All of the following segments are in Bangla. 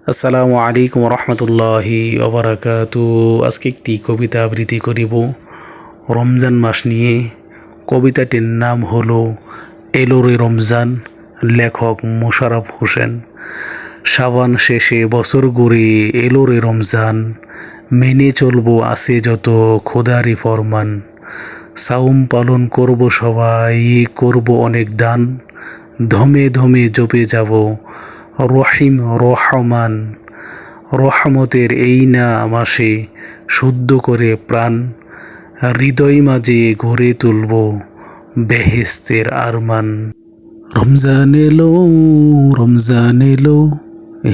আসসালামু আলাইকুম রহমতুল্লাহি ওবরাকাতু। আজকে একটি কবিতা আবৃত্তি করিব রমজান মাস নিয়ে। কবিতাটির নাম হলো এলো রে রমজান, লেখক মোশাররফ হোসেন। শাবান শেষে বছর ঘুরে এলো রে রমজান, মেনে চলবো আছে যত খোদারি ফরমান। সাউম পালন করব সবাই, করব অনেক দান, ধমে ধমে জপে যাব রহিম রহমান। রহমতের এই না মাসে শুদ্ধ করে প্রাণ, হৃদয় মাঝে গড়ে তুলব বেহেস্তের আরমান। রমজান এলো, রমজান এলো,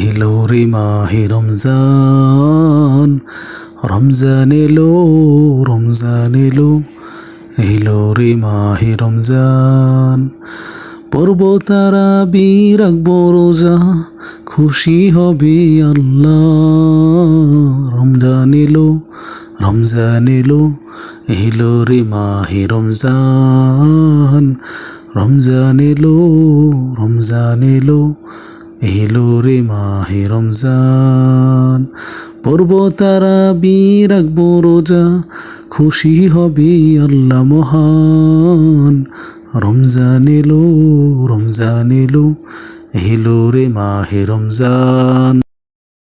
এলো রে মাহে রমজান। রমজান এলো, রমজান এলো, এলো রে মাহে রমজান। পর্ব তারা রাখবো রোজা, খুশি হবে আল্লাহ। রমজান এলো, রমজান এলো, এলো রে মাহে রমজান। রমজান এলো, রমজান এলো, এলো রে মাহে রমজান। পর্ব তারা রাখবো রোজা, খুশি হবে আল্লাহ মহান। রমজান এলো, রমজান এলো, এলো রে মাহে রমজান।